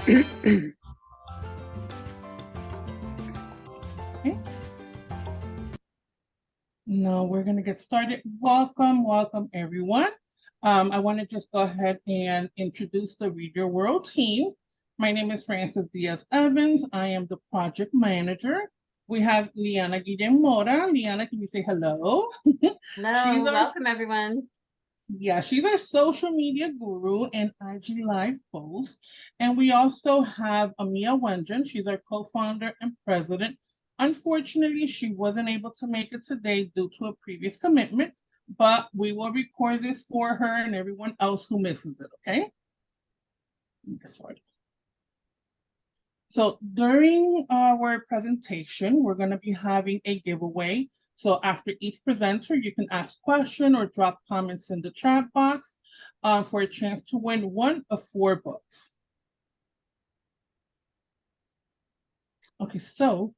Okay. Now we're going to get started. Welcome everyone. I want to just go ahead and introduce the Read Your World team. My name is Frances Diaz-Evans. I am the project manager. We have Liana Guillemora. Liana, can you say hello? Hello, welcome everyone. Yeah, she's our social media guru and IG Live host. And we also have Amia Wengen. She's our co-founder and president. Unfortunately, she wasn't able to make it today due to a previous commitment, but we will record this for her and everyone else who misses it, okay? Sorry. So during our presentation, we're going to be having a giveaway. So after each presenter, you can ask questions or drop comments in the chat box for a chance to win one of 4 books. Okay, so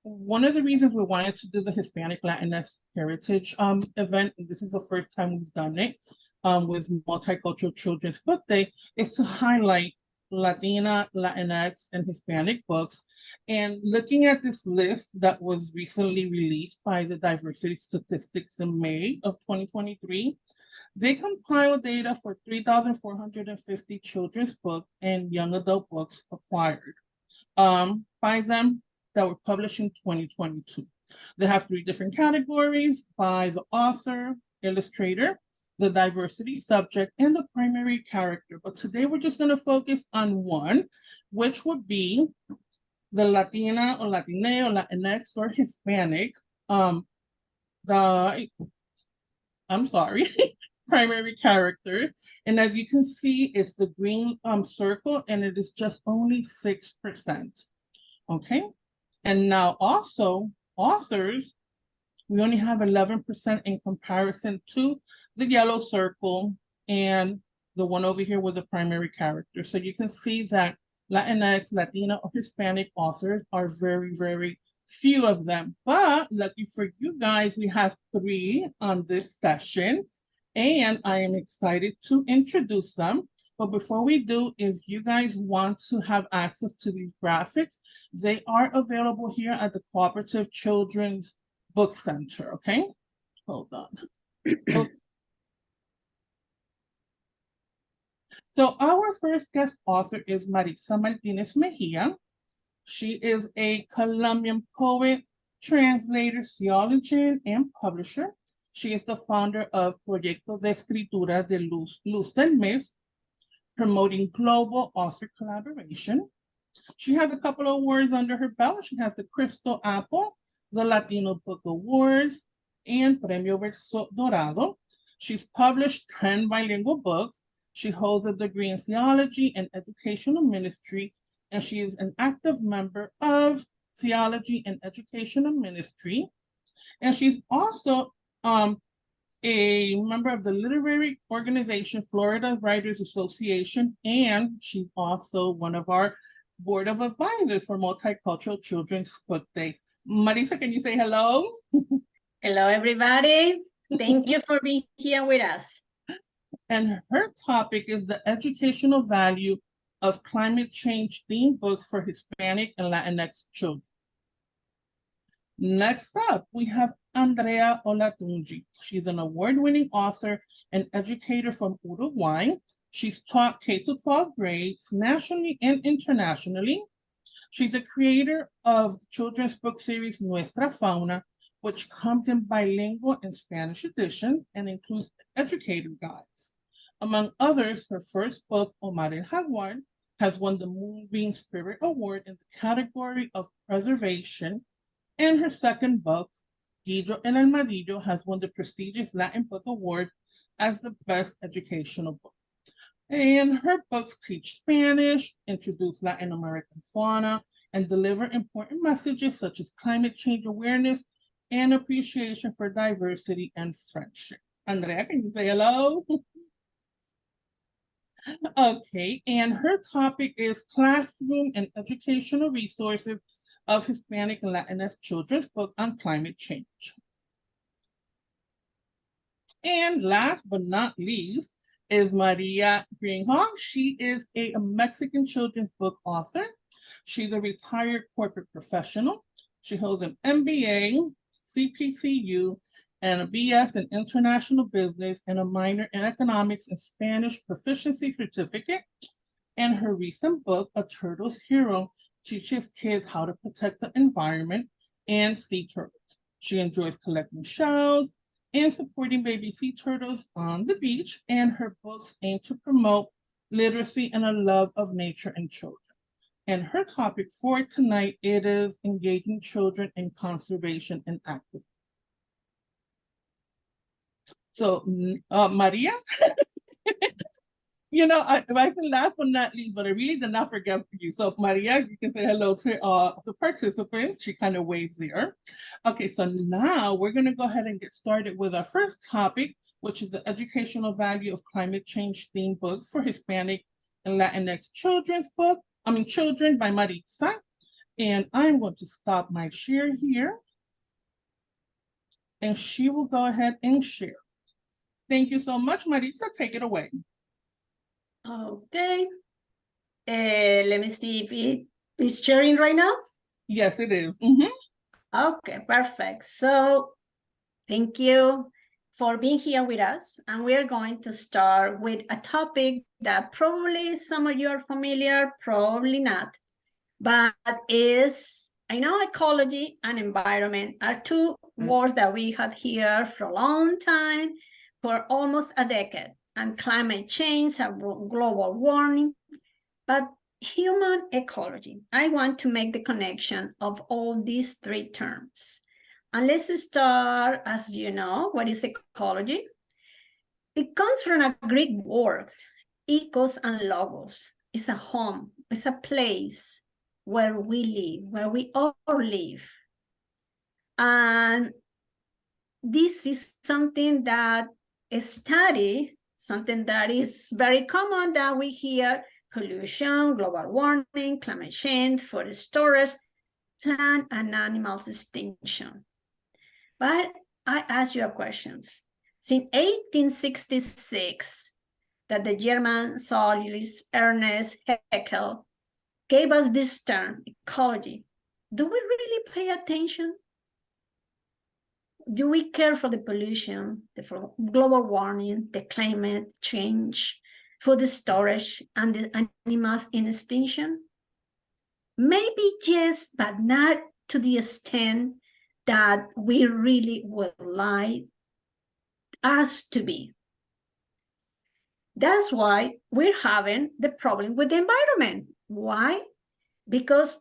one of the reasons we wanted to do the Hispanic Latinx Heritage event, and this is the first time we've done it with Multicultural Children's Book Day, is to highlight Latina, Latinx, and Hispanic books. And looking at this list that was recently released by the Diversity Statistics in May of 2023, they compiled data for 3,450 children's books and young adult books acquired by them that were published in 2022. They have 3 different categories by the author, illustrator, the diversity subject, and the primary character. But today we're just going to focus on one, which would be the Latina or Latine or Latinx or Hispanic, primary characters. And as you can see, it's the green circle, and it is just only 6%. Okay. And now also authors, we only have 11% in comparison to the yellow circle and the one over here with the primary character. So you can see that Latinx, Latina, or Hispanic authors are very, very few of them. But lucky for you guys, we have 3 on this session, and I am excited to introduce them. But before we do, if you guys want to have access to these graphics, they are available here at the Cooperative Children's Book Center, okay? Hold on. Okay. So our first guest author is Maritza Martínez Mejía. She is a Colombian poet, translator, theologian, and publisher. She is the founder of Proyecto de Escritura de Luz del Mes, promoting global author collaboration. She has a couple of awards under her belt. She has the Crystal Apple, the Latino Book Awards, and Premio Verso Dorado. She's published 10 bilingual books. She holds a degree in theology and educational ministry, and she is an active member of theology and educational ministry. And she's also a member of the literary organization Florida Writers Association, and she's also one of our board of advisors for Multicultural Children's Book Day. Maritza, can you say hello? Hello, everybody. Thank you for being here with us. And her topic is the educational value of climate change themed books for Hispanic and Latinx children. Next up, we have Andrea Olatunji. She's an award-winning author and educator from Uruguay. She's taught K-12 grades nationally and internationally. She's the creator of the children's book series Nuestra Fauna, which comes in bilingual and Spanish editions and includes educator guides. Among others, her first book, Omar el Jaguar, has won the Moonbeam Spirit Award in the category of preservation, and her second book, Guillo el Armadillo, has won the prestigious Latin Book Award as the best educational book. And her books teach Spanish, introduce Latin American fauna, and deliver important messages such as climate change awareness and appreciation for diversity and friendship. Andrea, can you say hello? Okay, and her topic is classroom and educational resources of Hispanic and Latinx children's book on climate change. And last but not least is Maria Greenhalgh. She is a Mexican children's book author. She's a retired corporate professional. She holds an MBA, CPCU, and a BS in International Business and a minor in Economics and Spanish Proficiency Certificate. And her recent book, A Turtle's Hero, teaches kids how to protect the environment and sea turtles. She enjoys collecting shells and supporting baby sea turtles on the beach, and her books aim to promote literacy and a love of nature and children. And her topic for tonight, it is engaging children in conservation and activism. So, Maria, you know, I can laugh but not leave, but I really did not forget you. So, Maria, you can say hello to the participants. She kind of waves there. Okay, so now we're going to go ahead and get started with our first topic, which is the educational value of climate change themed books for Hispanic and Latinx children by Maritza. And I'm going to stop my share here, and she will go ahead and share. Thank you so much, Maritza. Take it away. Okay. Let me see if it is sharing right now. Yes, it is. Okay, perfect. So thank you for being here with us. And we are going to start with a topic that probably some of you are familiar, probably not, but I know ecology and environment are two words that we had here for a long time, for almost a decade. And climate change, global warming, but human ecology. I want to make the connection of all these three terms. And let's start, as you know, what is ecology? It comes from a Greek word, ecos and logos. It's a home, it's a place where we live, where we all live. And this is something that is studied, something that is very common that we hear: pollution, global warming, climate change, forest storage, plant and animals extinction. But I ask you a question. Since 1866, that the German zoologist Ernest Haeckel gave us this term, ecology, do we really pay attention? Do we care for the pollution, for global warming, the climate change, for the storage and the animals in extinction? Maybe yes, but not to the extent that we really would like us to be. That's why we're having the problem with the environment. Why? Because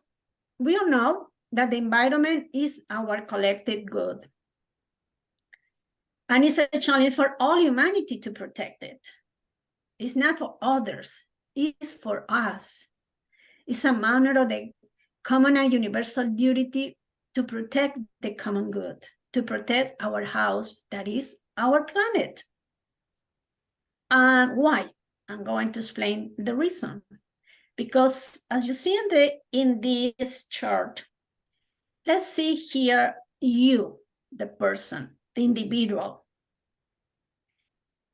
we all know that the environment is our collective good. And it's a challenge for all humanity to protect it. It's not for others, it's for us. It's a matter of the common and universal duty to protect the common good, to protect our house, that is our planet. And why? I'm going to explain the reason. Because as you see in this chart, let's see here you, the person, the individual.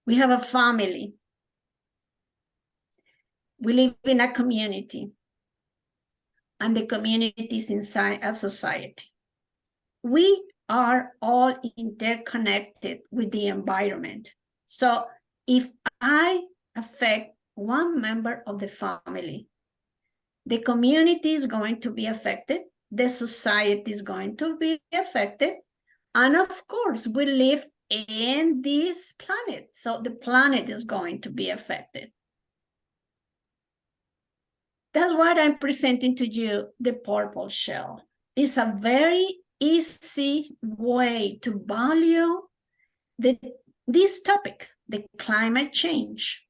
We have a family. We live in a community, and the community is inside a society. We are all interconnected with the environment. So if I affect one member of the family, the community is going to be affected, the society is going to be affected, and of course, we live in this planet, so the planet is going to be affected. That's why I'm presenting to you the purple shell. It's a very easy way to value this topic, the climate change,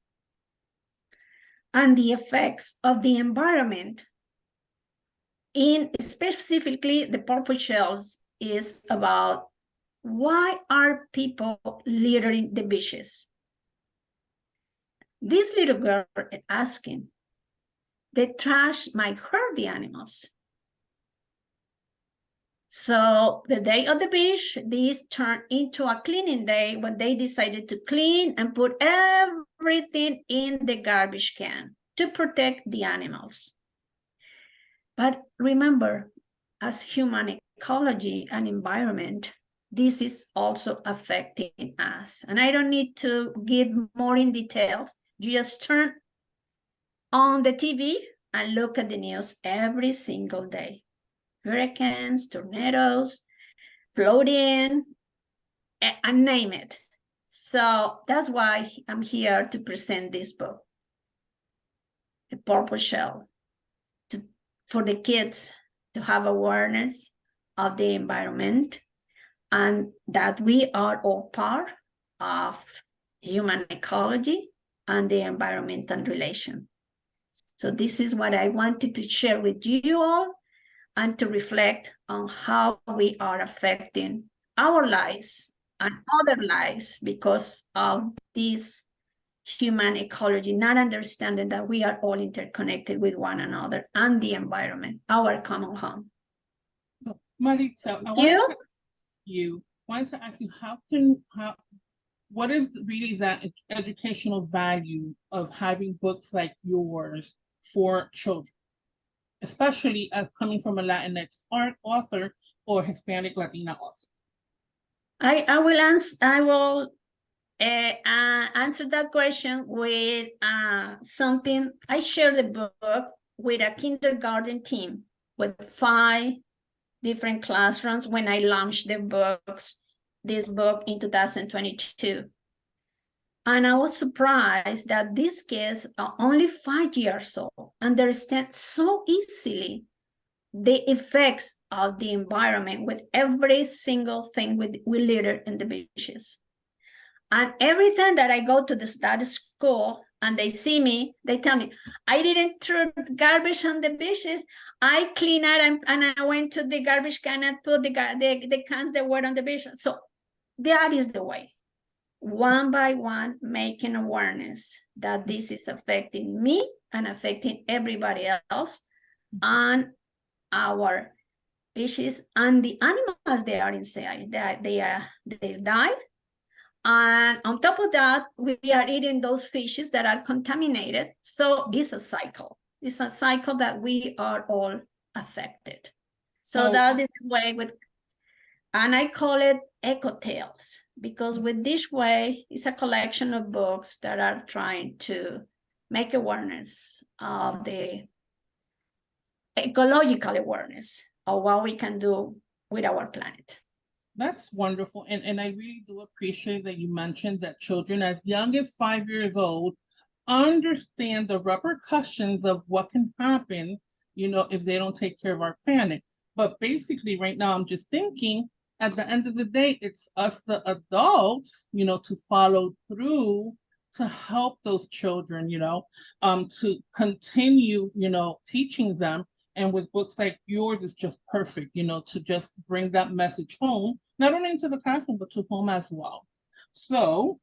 and the effects of the environment. In specifically, the purple shells is about why are people littering the beaches? This little girl is asking, the trash might hurt the animals. So the day of the beach, this turned into a cleaning day when they decided to clean and put everything in the garbage can to protect the animals. But remember, as human ecology and environment, this is also affecting us. And I don't need to give more in details. You just turn on the TV and look at the news every single day. Hurricanes, tornadoes, flooding, and name it. So that's why I'm here to present this book, The Purple Shell, for the kids to have awareness of the environment and that we are all part of human ecology and the environmental relation. So this is what I wanted to share with you all and to reflect on how we are affecting our lives and other lives because of this human ecology, not understanding that we are all interconnected with one another and the environment, our common home. Maritza, I wanted to ask you, what is really that educational value of having books like yours for children, especially as coming from a Latinx author or Hispanic Latina author? I will answer that question with something. I shared the book with a kindergarten team with 5 different classrooms when I launched this book in 2022. And I was surprised that these kids are only 5 years old, understand so easily the effects of the environment with every single thing we litter in the beaches. And every time that I go to that school and they see me, they tell me, I didn't throw garbage on the beaches. I clean it and I went to the garbage can and put the cans that were on the beach. So that is the way, one by one, making awareness that this is affecting me and affecting everybody else and our beaches and the animals they are inside. They die. And on top of that, we are eating those fishes that are contaminated. So it's a cycle. It's a cycle that we are all affected. So that is the way and I call it Eco Tales, because with this way, it's a collection of books that are trying to make awareness of the ecological awareness of what we can do with our planet. That's wonderful. And I really do appreciate that you mentioned that children as young as 5 years old understand the repercussions of what can happen, if they don't take care of our planet. But basically right now, I'm just thinking at the end of the day, it's us, the adults, to follow through to help those children, to continue, teaching them. And with books like yours, it's just perfect, to just bring that message home, not only into the classroom, but to home as well. So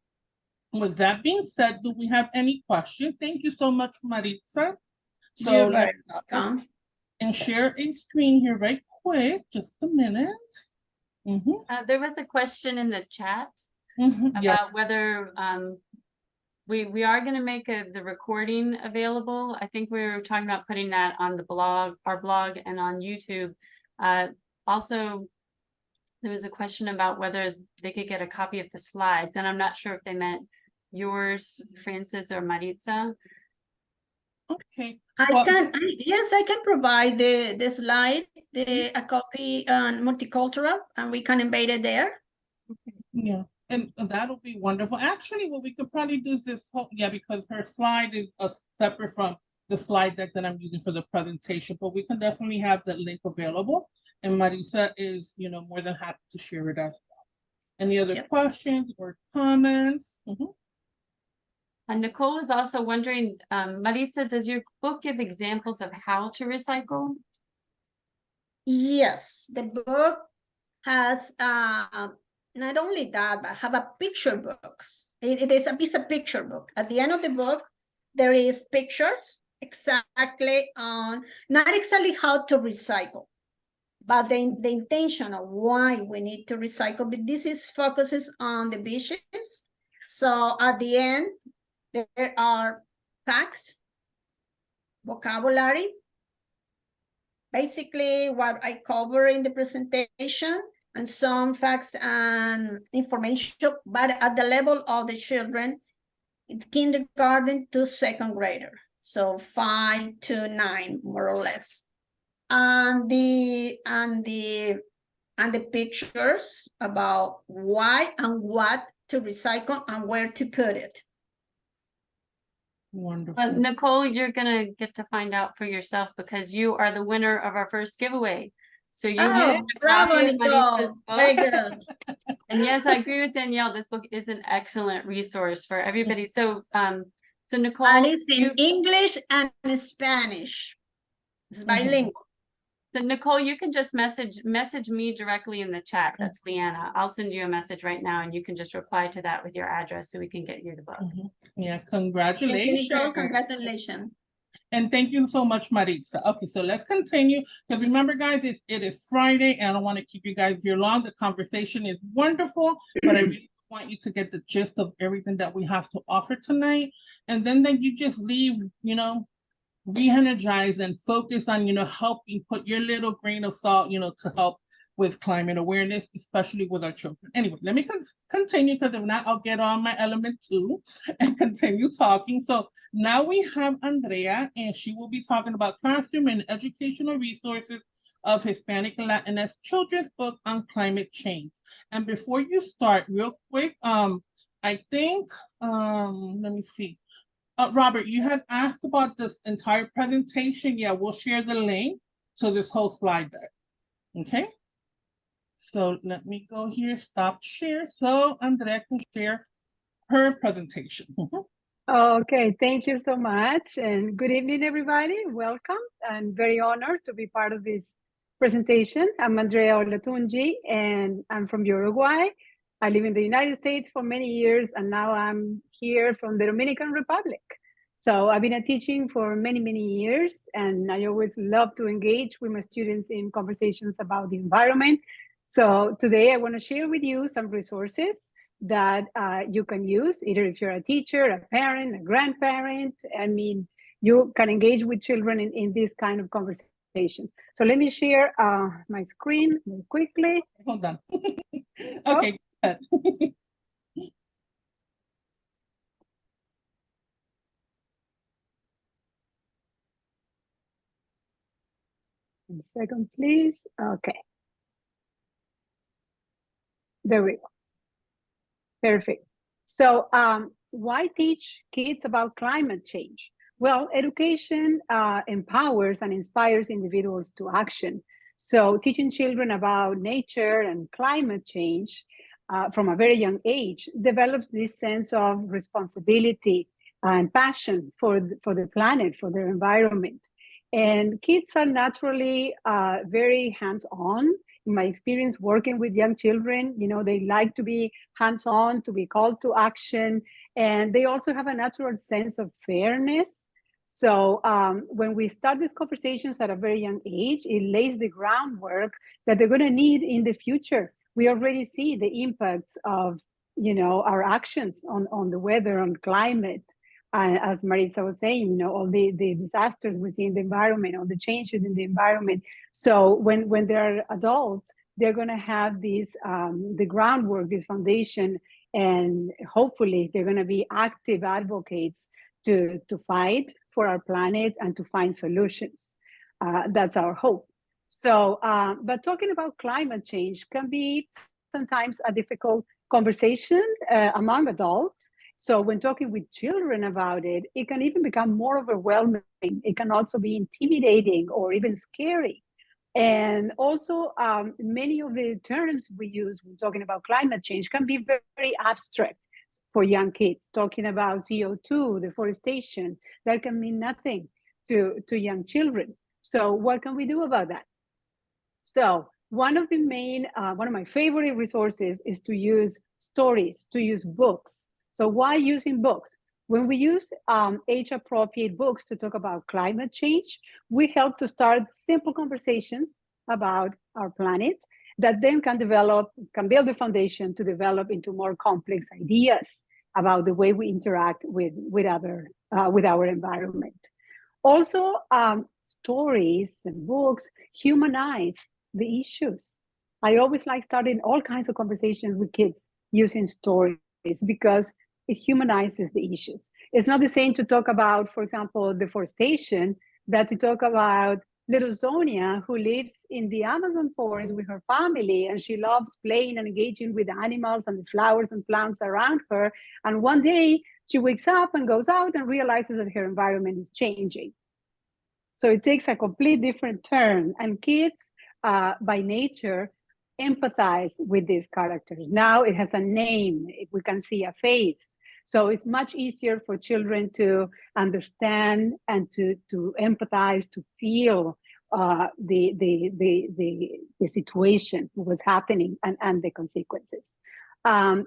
with that being said, do we have any questions? Thank you so much, Maritza. So you're very welcome. And share a screen here right quick, just a minute. There was a question in the chat about whether we are going to make the recording available. I think we were talking about putting that on the blog, our blog, and on YouTube. Also, there was a question about whether they could get a copy of the slides, and I'm not sure if they meant yours, Francis, or Maritza. Okay. I can provide the slide, a copy on Multicultural, and we can embed it there. Yeah, and that'll be wonderful. Actually, what we could probably do is this whole, because her slide is separate from the slide deck that I'm using for the presentation, but we can definitely have that link available. And Maritza is, more than happy to share it as well. Any other questions or comments? And Nicole is also wondering, Maritza, does your book give examples of how to recycle? Yes, the book has not only that, but have a picture books. It is a piece of picture book. At the end of the book, there is pictures exactly on, not exactly how to recycle, but the intention of why we need to recycle. But this focuses on the beaches. So at the end, There are facts, vocabulary, basically what I cover in the presentation, and some facts and information, but at the level of the children, kindergarten to second grader, so 5 to 9, more or less. And the pictures about why and what to recycle and where to put it. Wonderful. Nicole, you're gonna get to find out for yourself because you are the winner of our first giveaway. So you have a copy of Maritza's book. Very good. And yes, I agree with Danielle. This book is an excellent resource for everybody. So, so Nicole, And it's in English and Spanish. It's bilingual. So Nicole, you can just message me directly in the chat. That's Leanna. I'll send you a message right now, and you can just reply to that with your address so we can get you the book. Yeah, congratulations. Thank you, Nicole. Congratulations. And thank you so much, Maritza. Okay, so let's continue. Because remember, guys, it is Friday, and I don't want to keep you guys here long. The conversation is wonderful, but I really want you to get the gist of everything that we have to offer tonight. And then you just leave, you know, re-energize and focus on, you know, helping put your little grain of salt, you know, to help with climate awareness, especially with our children. Anyway, let me continue, because if not, I'll get on my element too and continue talking. So now we have Andrea, and she will be talking about classroom and educational resources of Hispanic and Latinx children's book on climate change. And before you start, real quick, I think, let me see. Robert, you had asked about this entire presentation. Yeah, we'll share the link to this whole slide deck. Okay. So let me go here, stop share. So Andrea can share her presentation. Okay, thank you so much. And good evening, everybody. Welcome. I'm very honored to be part of this presentation. I'm Andrea Olatunji, and I'm from Uruguay. I live in the United States for many years, and now I'm here from the Dominican Republic. So I've been teaching for many, many years, and I always love to engage with my students in conversations about the environment. So today I want to share with you some resources that you can use, either if you're a teacher, a parent, a grandparent. I mean, you can engage with children in this kind of conversations. So let me share my screen very quickly. Hold on. Okay. Oh. One second, please. Okay. There we go. Perfect. So why teach kids about climate change? Well, education empowers and inspires individuals to action. So teaching children about nature and climate change from a very young age develops this sense of responsibility and passion for the planet, for their environment. And kids are naturally very hands-on. In my experience working with young children, you know, they like to be hands-on, to be called to action, and they also have a natural sense of fairness. So when we start these conversations at a very young age, it lays the groundwork that they're going to need in the future. We already see the impacts of, you know, our actions on the weather, on climate. As Maritza was saying, you know, all the disasters we see in the environment, all the changes in the environment. So when they're adults, they're going to have this, the groundwork, this foundation, and hopefully they're going to be active advocates to fight for our planet and to find solutions. That's our hope. So, but talking about climate change can be sometimes a difficult conversation among adults. So when talking with children about it, it can even become more overwhelming. It can also be intimidating or even scary. And also many of the terms we use when talking about climate change can be very, very abstract for young kids. Talking about CO2, deforestation, that can mean nothing to young children. So what can we do about that? So one of my favorite resources is to use stories, to use books. So why using books? When we use age-appropriate books to talk about climate change, we help to start simple conversations about our planet that then can build the foundation to develop into more complex ideas about the way we interact with our environment. Also, stories and books humanize the issues. I always like starting all kinds of conversations with kids using stories because it humanizes the issues. It's not the same to talk about, for example, deforestation, that to talk about little Sonia, who lives in the Amazon forest with her family, and she loves playing and engaging with the animals and the flowers and plants around her. And one day she wakes up and goes out and realizes that her environment is changing. So it takes a complete different turn, and kids by nature empathize with these characters. Now it has a name, we can see a face. So it's much easier for children to understand and to empathize, to feel the situation, what's happening, and the consequences.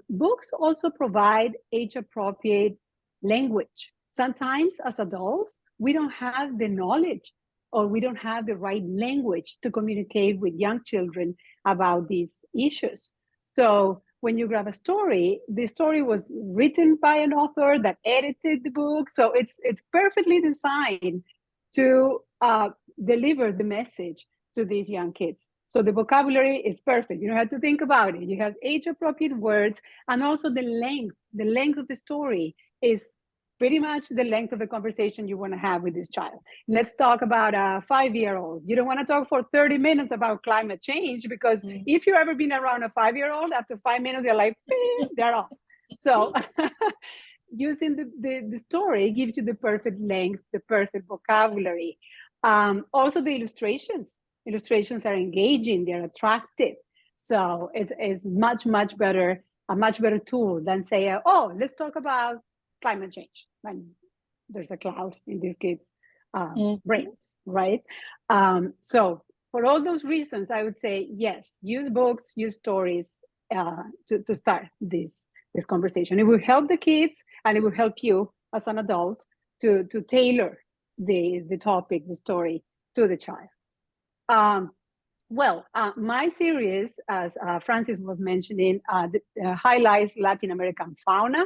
Books also provide age-appropriate language. Sometimes as adults, we don't have the knowledge or we don't have the right language to communicate with young children about these issues. So when you grab a story, the story was written by an author that edited the book. So it's perfectly designed to deliver the message to these young kids. So the vocabulary is perfect. You don't have to think about it. You have age-appropriate words, and also the length of the story is pretty much the length of the conversation you want to have with this child. Let's talk about a 5-year-old. You don't want to talk for 30 minutes about climate change, because if you've ever been around a 5-year-old, after 5 minutes, you're like, they're off. So using the story gives you the perfect length, the perfect vocabulary. Also the illustrations. Illustrations are engaging, they're attractive. So it's much better, a much better tool than say, oh, let's talk about climate change. And there's a cloud in these kids' brains, right? So for all those reasons, I would say, yes, use books, use stories to start this conversation. It will help the kids, and it will help you as an adult to tailor the topic, the story to the child. My series, as Francis was mentioning, highlights Latin American fauna.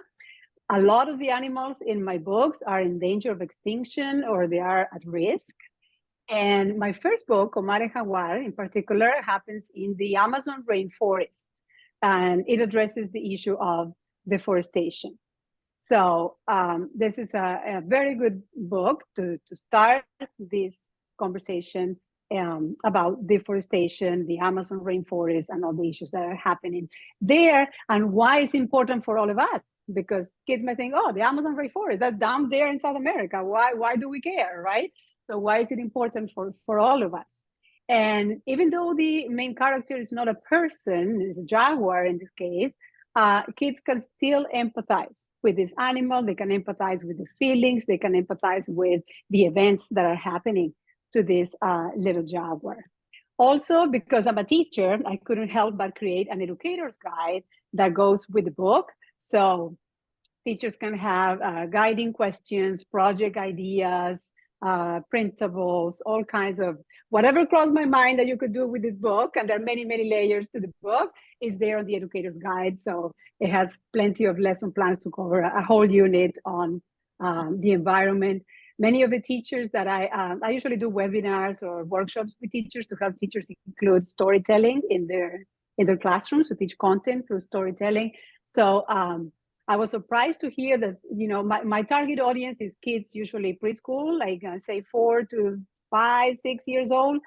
A lot of the animals in my books are in danger of extinction or they are at risk. And my first book, Omar and Jaguar, in particular, happens in the Amazon rainforest. And it addresses the issue of deforestation. So this is a very good book to start this conversation about deforestation, the Amazon rainforest, and all the issues that are happening there, and why it's important for all of us. Because kids may think, oh, the Amazon rainforest, that's down there in South America. Why do we care, right? So why is it important for all of us? And even though the main character is not a person, it's a jaguar in this case, kids can still empathize with this animal. They can empathize with the feelings. They can empathize with the events that are happening to this little jaguar. Also, because I'm a teacher, I couldn't help but create an educator's guide that goes with the book. So teachers can have guiding questions, project ideas, printables, all kinds of whatever crossed my mind that you could do with this book. And there are many layers to the book is there on the educator's guide. So it has plenty of lesson plans to cover a whole unit on the environment. Many of the teachers that I usually do webinars or workshops with teachers to help teachers include storytelling in their classrooms, to teach content through storytelling. So I was surprised to hear that, my target audience is kids, usually preschool, like say 4 to 5, 6 years old.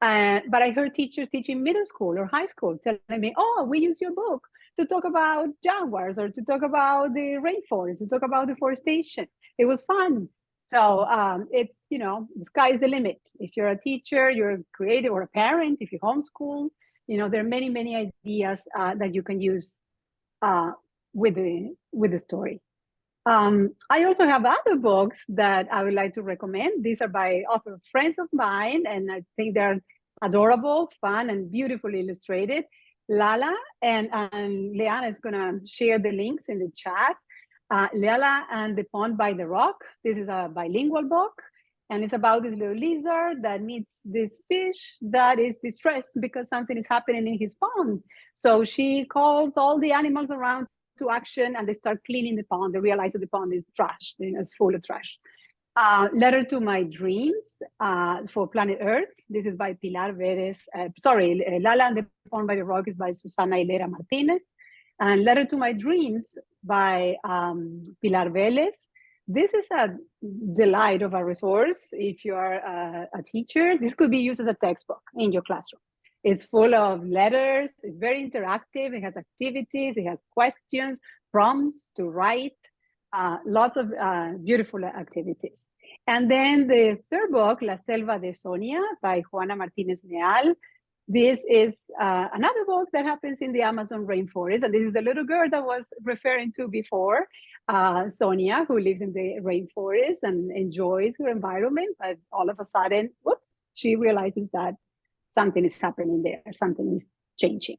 But I heard teachers teaching middle school or high school telling me, oh, we use your book to talk about jaguars or to talk about the rainforest, to talk about deforestation. It was fun. So it's, the sky is the limit. If you're a teacher, you're a creative, or a parent, if you homeschool, there are many ideas that you can use with the story. I also have other books that I would like to recommend. These are by author friends of mine, and I think they're adorable, fun, and beautifully illustrated. Lala and Leanna is gonna share the links in the chat. Lala and the Pond by the Rock. This is a bilingual book, and it's about this little lizard that meets this fish that is distressed because something is happening in his pond. So she calls all the animals around into action and they start cleaning the pond. They realize that the pond is trash, it's full of trash. Letter to My Dreams for Planet Earth. This is by Pilar Vélez. Lala and the Pond by the Rock is by Susana Hilera Martínez. And Letter to My Dreams by Pilar Vélez. This is a delight of a resource. If you are a teacher, this could be used as a textbook in your classroom. It's full of letters. It's very interactive. It has activities. It has questions, prompts to write. Lots of beautiful activities. And then the third book, La Selva de Sonia by Juana Martínez Leal. This is another book that happens in the Amazon rainforest. And this is the little girl that was referring to before, Sonia, who lives in the rainforest and enjoys her environment. But all of a sudden, whoops, she realizes that something is happening there, something is changing.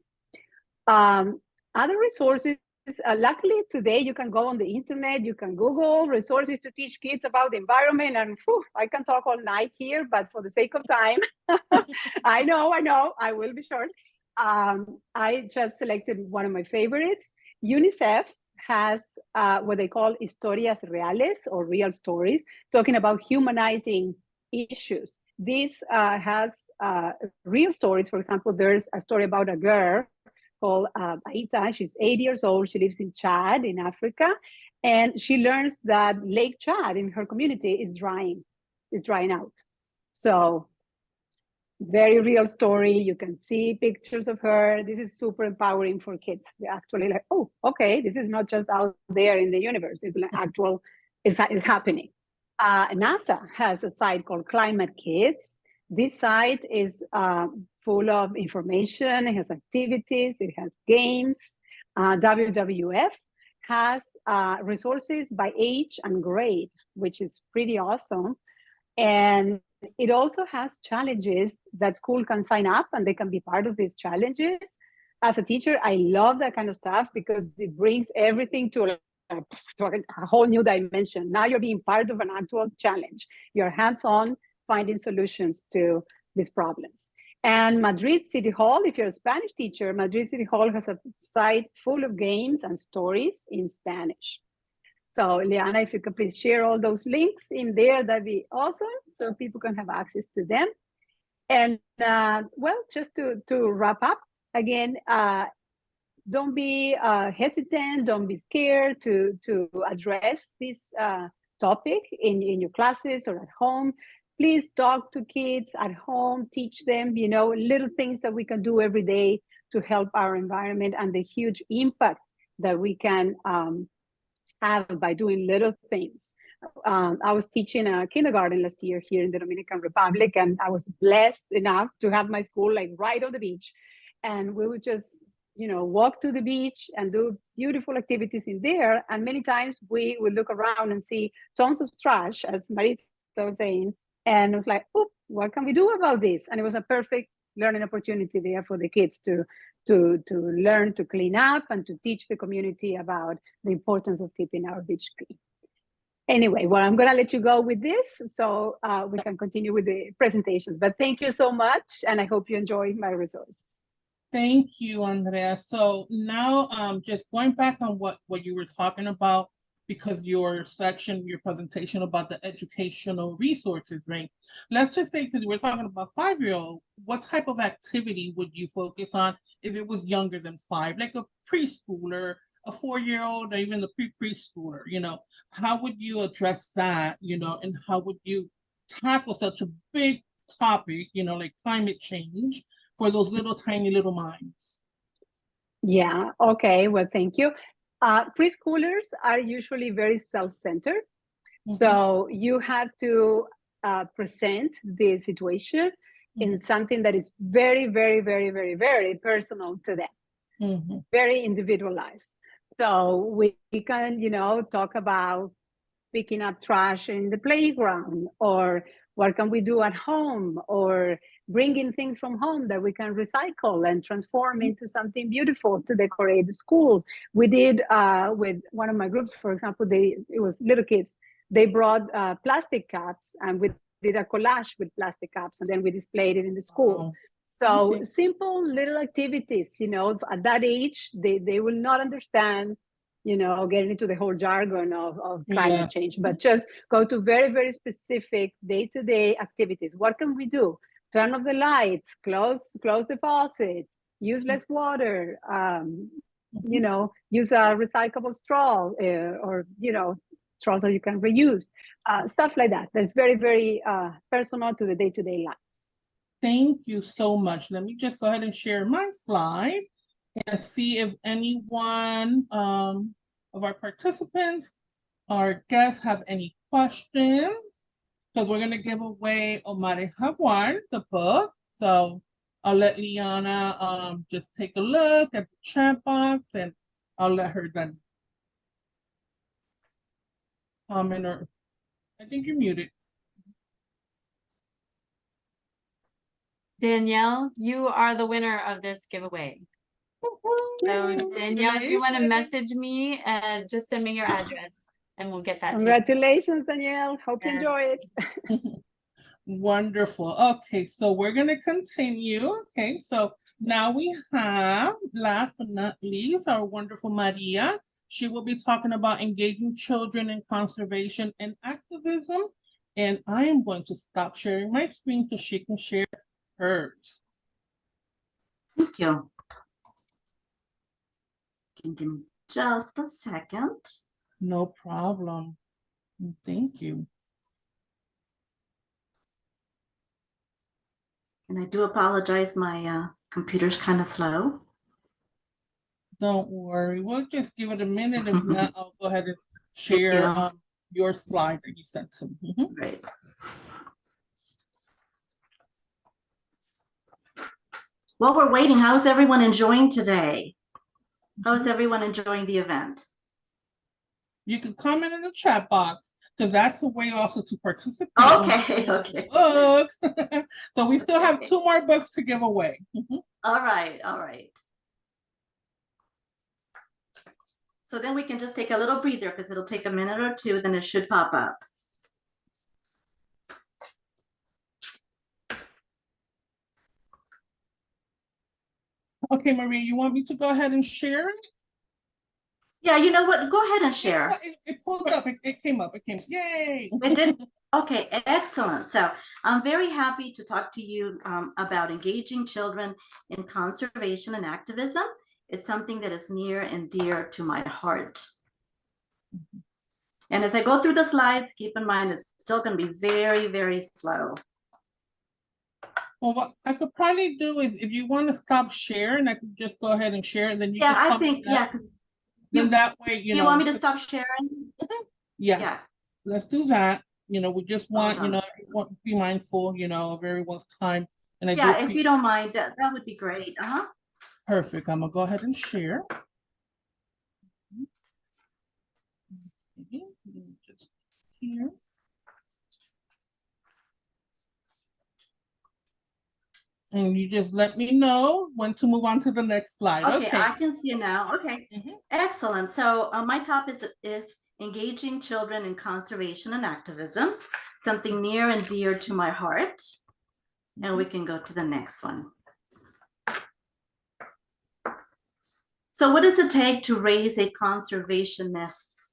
Other resources, luckily today you can go on the internet, you can Google resources to teach kids about the environment, and I can talk all night here, but for the sake of time, I know, I will be short. I just selected one of my favorites. UNICEF has what they call historias reales, or real stories, talking about humanizing issues. This has real stories. For example, there's a story about a girl called Aita. She's 8 years old. She lives in Chad, in Africa, and she learns that Lake Chad in her community is drying out. So very real story. You can see pictures of her. This is super empowering for kids. They're actually like, oh, okay, this is not just out there in the universe. It's actual, it's happening. NASA has a site called Climate Kids. This site is full of information. It has activities. It has games. WWF has resources by age and grade, which is pretty awesome. And it also has challenges that school can sign up and they can be part of these challenges. As a teacher, I love that kind of stuff because it brings everything to a whole new dimension. Now you're being part of an actual challenge. You're hands-on, finding solutions to these problems. And Madrid City Hall, if you're a Spanish teacher, Madrid City Hall has a site full of games and stories in Spanish. So Liana, if you could please share all those links in there, that'd be awesome, so people can have access to them. And well, just to wrap up, again, don't be hesitant, don't be scared to address this topic in your classes or at home. Please talk to kids at home, teach them, little things that we can do every day to help our environment and the huge impact that we can have by doing little things. I was teaching a kindergarten last year here in the Dominican Republic, and I was blessed enough to have my school like right on the beach. And we would just, walk to the beach and do beautiful activities in there. And many times we would look around and see tons of trash, as Maritza was saying, and it was like, oh, what can we do about this? And it was a perfect learning opportunity there for the kids to learn to clean up and to teach the community about the importance of keeping our beach clean. Anyway, well, I'm gonna let you go with this so we can continue with the presentations. But thank you so much, and I hope you enjoy my resources. Thank you, Andrea. So now just going back on what you were talking about, because your presentation about the educational resources, right? Let's just say, because we're talking about 5-year-old, what type of activity would you focus on if it was younger than 5, like a preschooler, a 4-year-old, or even the preschooler? How would you address that, and how would you tackle such a big topic, like climate change, for those tiny little minds? Yeah, okay, well, thank you. Preschoolers are usually very self-centered. Mm-hmm. So you have to present the situation mm-hmm. in something that is very, very, very, very, very personal to them, mm-hmm. very individualized. So we can, talk about picking up trash in the playground, or what can we do at home, or bringing things from home that we can recycle and transform into something beautiful to decorate the school. We did with one of my groups, for example, it was little kids. They brought plastic cups, and we did a collage with plastic cups, and then we displayed it in the school. So simple little activities, at that age, they will not understand getting into the whole jargon of climate change, but just go to very, very specific day-to-day activities. What can we do? Turn off the lights, close the faucet, use less water, use a recyclable straw, or straws that you can reuse, stuff like that. That's very, very personal to the day-to-day lives. Thank you so much. Let me just go ahead and share my slide and see if anyone of our participants or guests have any questions. So we're going to give away Omar Jaguar, the book. So I'll let Liana just take a look at the chat box, and I'll let her then comment, or I think you're muted. Danielle, you are the winner of this giveaway. So Danielle, if you want to message me, just send me your address and we'll get that. Congratulations, Danielle. Hope you enjoy it. Wonderful. Okay, so we're going to continue. Okay, so now we have, last but not least, our wonderful Maria. She will be talking about engaging children in conservation and activism. And I am going to stop sharing my screen so she can share hers. Thank you. Give me just a second. No problem. Thank you. And I do apologize, my computer's kind of slow. Don't worry, we'll just give it a minute. If not, I'll go ahead and share your slide that you sent to me. Great. While we're waiting, how's everyone enjoying today? How is everyone enjoying the event? You can comment in the chat box, because that's a way also to participate. Okay. Books. So we still have 2 more books to give away. All right. So then we can just take a little breather, because it'll take a minute or 2, then it should pop up. Okay, Maria, you want me to go ahead and share it? Yeah, you know what? Go ahead and share. It pulled up. It came up. It came. Yay! It did. Okay, excellent. So I'm very happy to talk to you about engaging children in conservation and activism. It's something that is near and dear to my heart. And as I go through the slides, keep in mind it's still going to be very, very slow. Well, what I could probably do is, if you want to stop sharing, I could just go ahead and share, and then you. Yeah, I think because that way, you want me to stop sharing? Yeah. Let's do that. We just want, everyone to be mindful, of everyone's time. And if you don't mind, that would be great. Perfect. I'm gonna go ahead and share. Just here. And you just let me know when to move on to the next slide. Okay. I can see it now. Okay, excellent. So my topic is engaging children in conservation and activism, something near and dear to my heart. And we can go to the next one. So what does it take to raise a conservationist?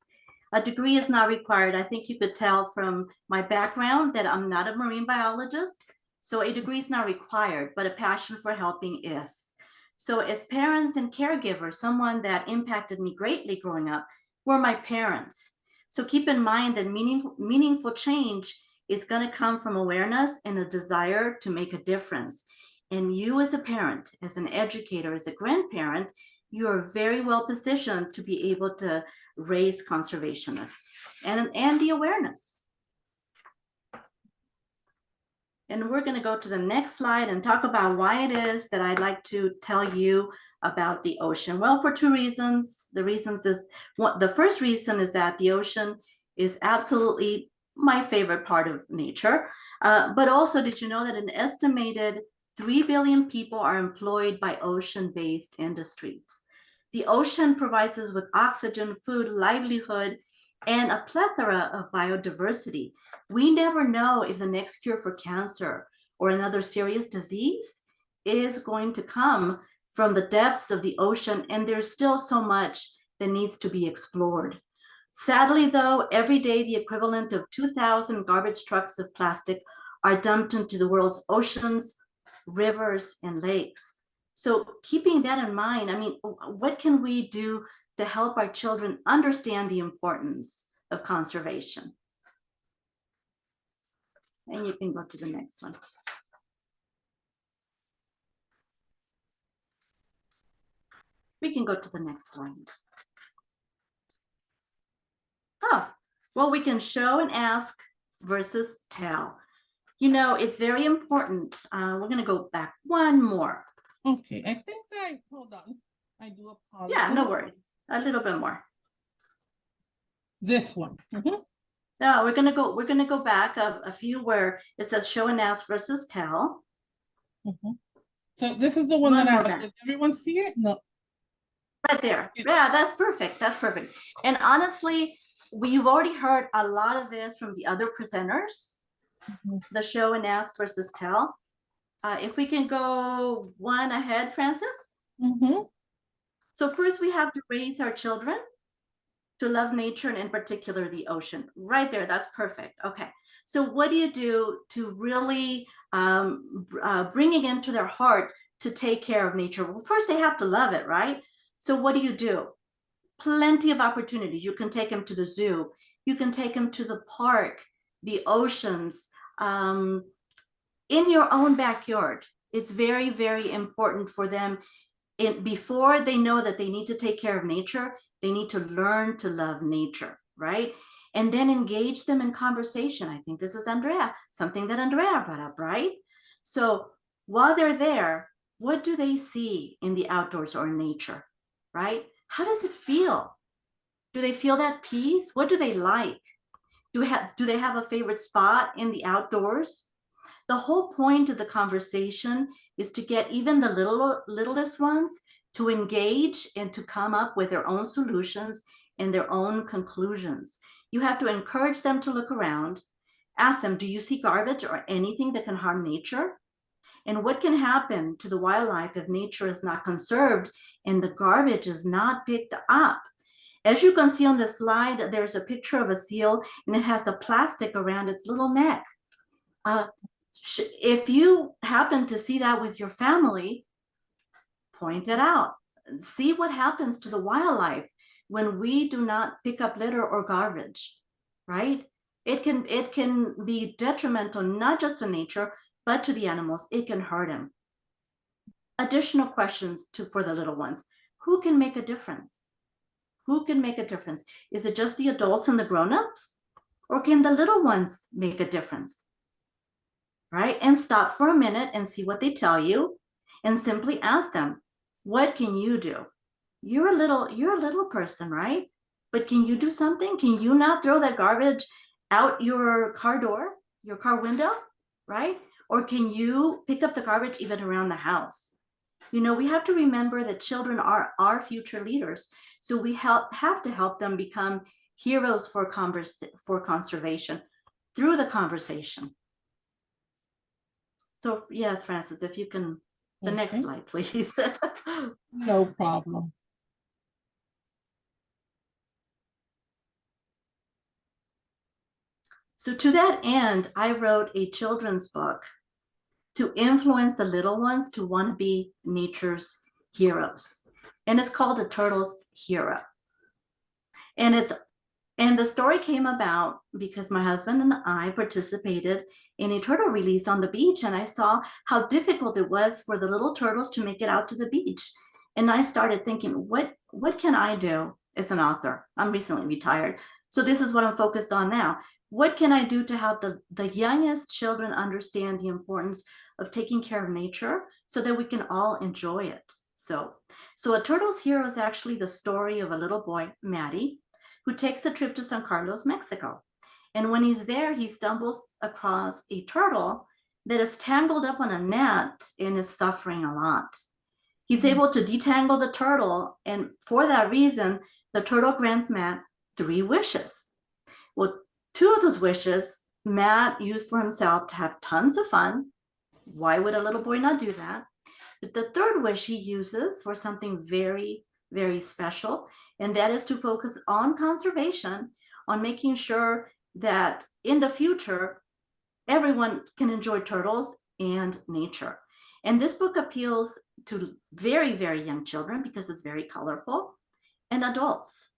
A degree is not required. I think you could tell from my background that I'm not a marine biologist. So a degree is not required, but a passion for helping is. So as parents and caregivers, someone that impacted me greatly growing up were my parents. So keep in mind that meaningful change is going to come from awareness and a desire to make a difference. And you as a parent, as an educator, as a grandparent, you are very well positioned to be able to raise conservationists and the awareness. And we're going to go to the next slide and talk about why it is that I'd like to tell you about the ocean. Well, for 2 reasons. The first reason is that the ocean is absolutely my favorite part of nature. But also, did you know that an estimated 3 billion people are employed by ocean-based industries? The ocean provides us with oxygen, food, livelihood, and a plethora of biodiversity. We never know if the next cure for cancer or another serious disease is going to come from the depths of the ocean, and there's still so much that needs to be explored. Sadly, though, every day the equivalent of 2,000 garbage trucks of plastic are dumped into the world's oceans, rivers, and lakes. So keeping that in mind, I mean, what can we do to help our children understand the importance of conservation? And you can go to the next one. We can go to the next one. Oh, well, we can show and ask versus tell. You know, it's very important. We're going to go back one more. Okay, I think hold on. I do apologize. Yeah, no worries. A little bit more. This one. No, we're gonna go back a few where it says show and ask versus tell. So this is the one that I have. Does everyone see it? No. Right there. Yeah, that's perfect. That's perfect. And honestly, you've already heard a lot of this from the other presenters, the show and ask versus tell. If we can go one ahead, Francis. So first we have to raise our children to love nature, and in particular the ocean. Right there, that's perfect. Okay, so what do you do to really bring it into their heart to take care of nature? Well, first they have to love it, right? So what do? Plenty of opportunities. You can take them to the zoo. You can take them to the park, the oceans, in your own backyard. It's very, very important for them. Before they know that they need to take care of nature, they need to learn to love nature, right? And then engage them in conversation. I think this is something that Andrea brought up, right? So while they're there, what do they see in the outdoors or in nature, right? How does it feel? Do they feel that peace? What do they like? Do they have a favorite spot in the outdoors? The whole point of the conversation is to get even the littlest ones to engage and to come up with their own solutions and their own conclusions. You have to encourage them to look around, ask them, do you see garbage or anything that can harm nature? And what can happen to the wildlife if nature is not conserved and the garbage is not picked up? As you can see on the slide, there's a picture of a seal and it has a plastic around its little neck. If you happen to see that with your family, point it out. See what happens to the wildlife when we do not pick up litter or garbage, right? It can be detrimental, not just to nature, but to the animals. It can hurt them. Additional questions for the little ones. Who can make a difference? Who can make a difference? Is it just the adults and the grown-ups? Or can the little ones make a difference? Right? And stop for a minute and see what they tell you and simply ask them, what can you do? You're a little person, right? But can you do something? Can you not throw that garbage out your car door, your car window, right? Or can you pick up the garbage even around the house? You know, we have to remember that children are our future leaders. So we have to help them become heroes for conservation through the conversation. So yes, Francis, if you can, the next slide, please. No problem. So to that end, I wrote a children's book to influence the little ones to want to be nature's heroes. And it's called A Turtle's Hero. And the story came about because my husband and I participated in a turtle release on the beach, and I saw how difficult it was for the little turtles to make it out to the beach. And I started thinking, what can I do as an author? I'm recently retired, so this is what I'm focused on now. What can I do to help the youngest children understand the importance of taking care of nature so that we can all enjoy it? So A Turtle's Hero is actually the story of a little boy, Matty, who takes a trip to San Carlos, Mexico. And when he's there, he stumbles across a turtle that is tangled up on a net and is suffering a lot. He's able to detangle the turtle, and for that reason, the turtle grants Matt 3 wishes. Well, 2 of those wishes Matt used for himself to have tons of fun. Why would a little boy not do that? But the 3rd wish he uses for something very very special, and that is to focus on conservation, on making sure that in the future, everyone can enjoy turtles and nature. And this book appeals to very, very young children because it's very colorful, and adults.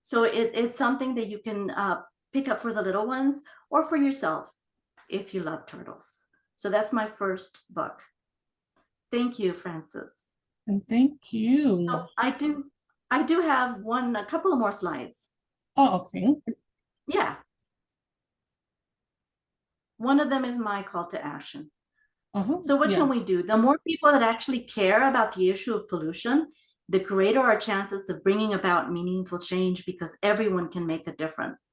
So it's something that you can pick up for the little ones or for yourself if you love turtles. So that's my first book. Thank you, Francis. And thank you. So I do have a couple more slides. Oh, okay. Yeah. One of them is my call to action. So what can we do? The more people that actually care about the issue of pollution, the greater our chances of bringing about meaningful change, because everyone can make a difference.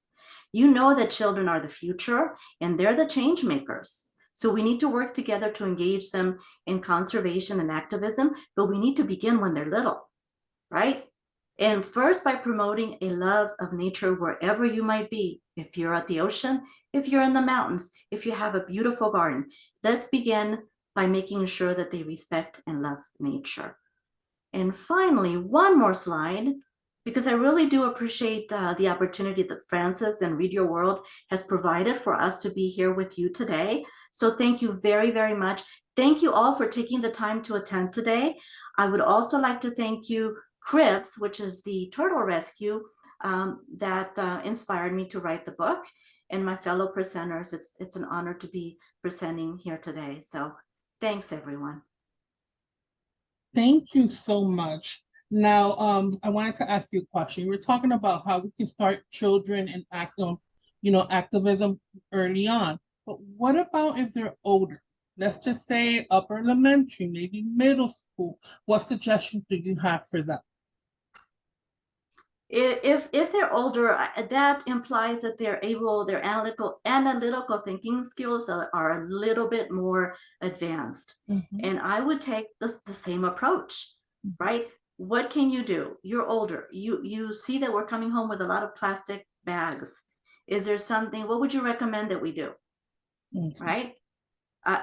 You know that children are the future and they're the change makers. So we need to work together to engage them in conservation and activism, but we need to begin when they're little, right? And first by promoting a love of nature wherever you might be. If you're at the ocean, if you're in the mountains, if you have a beautiful garden, let's begin by making sure that they respect and love nature. And finally, one more slide, because I really do appreciate the opportunity that Francis and Read Your World has provided for us to be here with you today. So thank you very, very much. Thank you all for taking the time to attend today. I would also like to thank you, Cribs, which is the turtle rescue that inspired me to write the book, and my fellow presenters. It's an honor to be presenting here today. So thanks, everyone. Thank you so much. Now, I wanted to ask you a question. You were talking about how we can start children in activism early on. But what about if they're older? Let's just say upper elementary, maybe middle school. What suggestions do you have for them? If they're older, that implies that they're able, their analytical thinking skills are a little bit more advanced. And I would take the same approach, right? What can you do? You're older. You see that we're coming home with a lot of plastic bags. Is there something, what would you recommend that we do? Right?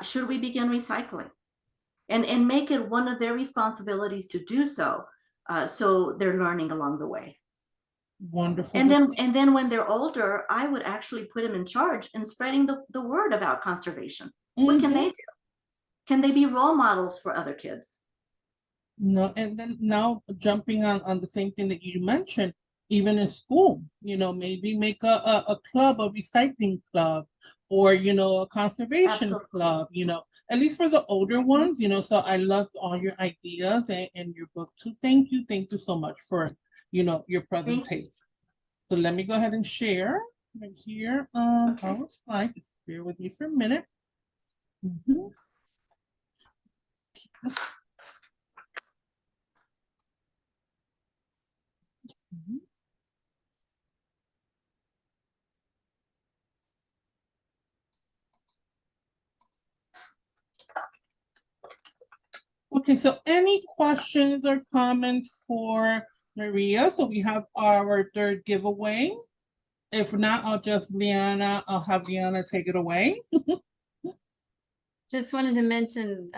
Should we begin recycling? And make it one of their responsibilities to do so, so they're learning along the way. Wonderful. And then when they're older, I would actually put them in charge in spreading the word about conservation. What can they do? Can they be role models for other kids? No, and then now jumping on the same thing that you mentioned, even in school, maybe make a club, a recycling club, or a conservation club, at least for the older ones, so I loved all your ideas and your book too. Thank you so much for your presentation. So let me go ahead and share right here our slide. Just bear with me for a minute. Okay, so any questions or comments for Maria? So we have our third giveaway. If not, I'll have Liana take it away. Just wanted to mention,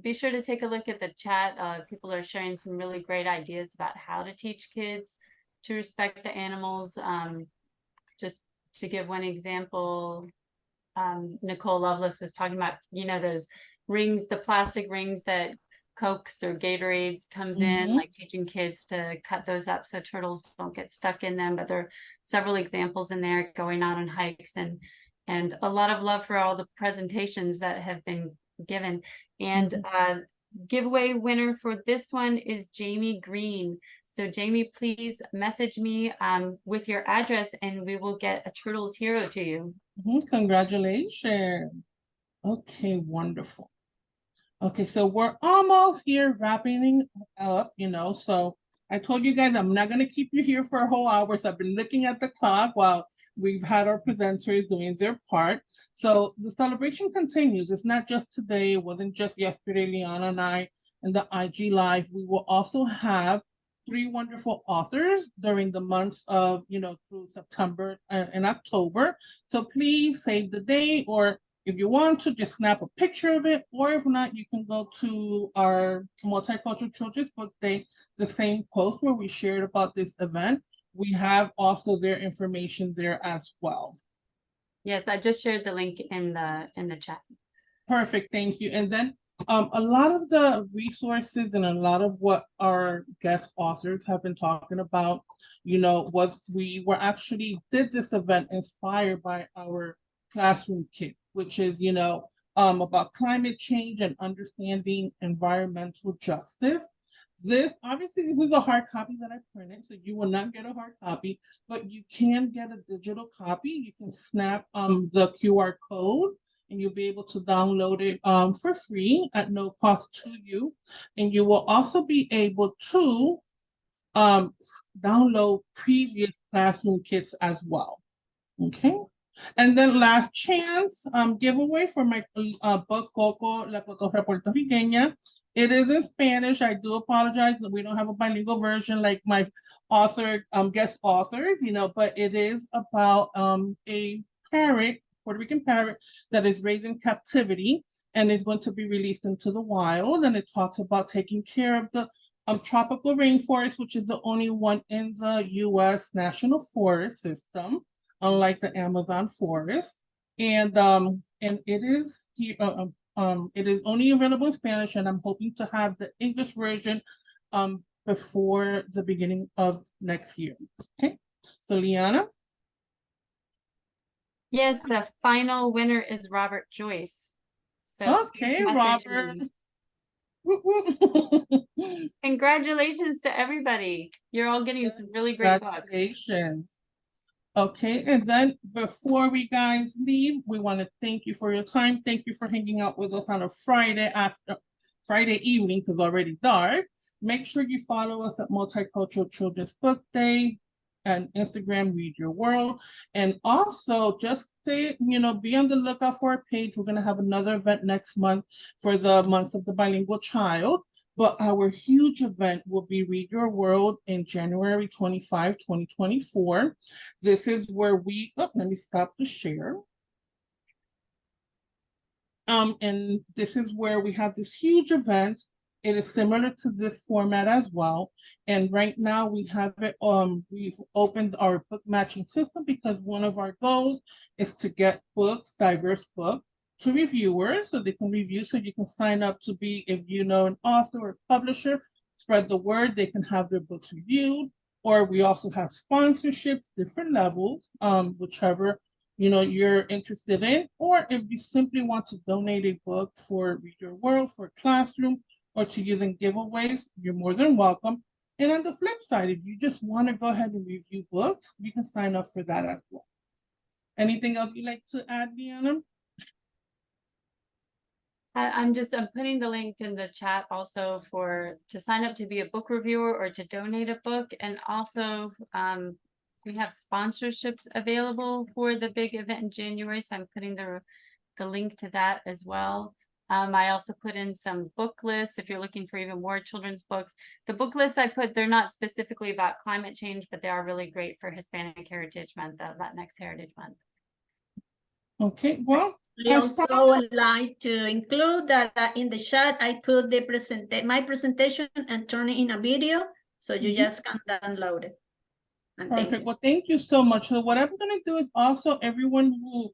be sure to take a look at the chat. People are sharing some really great ideas about how to teach kids to respect the animals. Just to give one example, Nicole Lovelace was talking about, those rings, the plastic rings that Cokes or Gatorade comes in, like teaching kids to cut those up so turtles don't get stuck in them. But there are several examples in there, going out on hikes, and a lot of love for all the presentations that have been given. And giveaway winner for this one is Jamie Green. So Jamie, please message me with your address and we will get a Turtles Hero to you. Congratulations. Okay, wonderful. Okay, so we're almost here wrapping up, so I told you guys I'm not going to keep you here for a whole hour. So I've been looking at the clock while we've had our presenters doing their part. So the celebration continues. It's not just today. It wasn't just yesterday, Liana and I in the IG Live. We will also have 3 wonderful authors during the months of, through September and October. So please save the date or If you want to, just snap a picture of it, or if not, you can go to our Multicultural Children's Book Day, the same post where we shared about this event. We have also their information there as well. Yes, I just shared the link in the chat. Perfect, thank you. And then a lot of the resources and a lot of what our guest authors have been talking about, you know, we were actually did this event inspired by our classroom kit, which is, you know, about climate change and understanding environmental justice. This is a hard copy that I printed, so you will not get a hard copy, but you can get a digital copy. You can snap the QR code and you'll be able to download it for free at no cost to you. And you will also be able to download previous classroom kits as well. Okay. And then last chance giveaway for my book, Coco, La Cotorra Puertorriqueña. It is in Spanish. I do apologize that we don't have a bilingual version like my author, guest authors, you know, but it is about a parrot, Puerto Rican parrot, that is raised in captivity and is going to be released into the wild. And it talks about taking care of the tropical rainforest, which is the only one in the U.S. National Forest System, unlike the Amazon forest. And it is here. It is only available in Spanish, and I'm hoping to have the English version before the beginning of next year. Okay, so Liana. Yes, the final winner is Robert Joyce. So okay, Robert. Congratulations to everybody. You're all getting some really great books. Congratulations. Okay, and then before we guys leave, we want to thank you for your time. Thank you for hanging out with us on a Friday evening, because it's already dark. Make sure you follow us at Multicultural Children's Book Day and Instagram, Read Your World. And also just stay, you know, be on the lookout for our page. We're going to have another event next month for the months of the bilingual child. But our huge event will be Read Your World in January 25, 2024. This is where we, let me stop the share. And this is where we have this huge event. It is similar to this format as well. And right now we have it, we've opened our book matching system because one of our goals is to get books, diverse books, to reviewers so they can review, so you can sign up to be, if you know an author or publisher, spread the word, they can have their books reviewed. Or we also have sponsorships, different levels, whichever, you know, you're interested in. Or if you simply want to donate a book for Read Your World, for classroom, or to use in giveaways, you're more than welcome. And on the flip side, if you just want to go ahead and review books, you can sign up for that as well. Anything else you'd like to add, Deanna? I'm putting the link in the chat also to sign up to be a book reviewer or to donate a book. And also we have sponsorships available for the big event in January. So I'm putting the link to that as well. I also put in some book lists if you're looking for even more children's books. The book lists I put, they're not specifically about climate change, but they are really great for Hispanic Heritage Month, Latinx Heritage Month. Okay, well, I also would like to include that in the chat, I put the my presentation and turn it in a video, so you just can download it. And perfect. Well, thank you so much. So what I'm going to do is also everyone who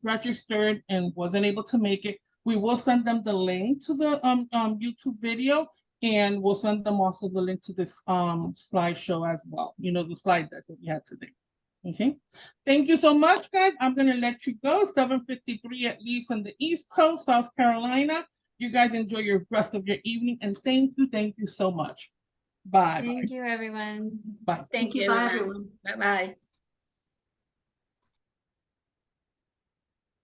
registered and wasn't able to make it, we will send them the link to the YouTube video, and we'll send them also the link to this slideshow as well. You know, the slide deck that we had today. Okay, thank you so much, guys. I'm going to let you go. 7:53 at least on the East Coast, South Carolina. You guys enjoy your rest of your evening, and thank you so much. Bye. Thank you, everyone. Bye. Thank you. Bye, everyone. Bye-bye.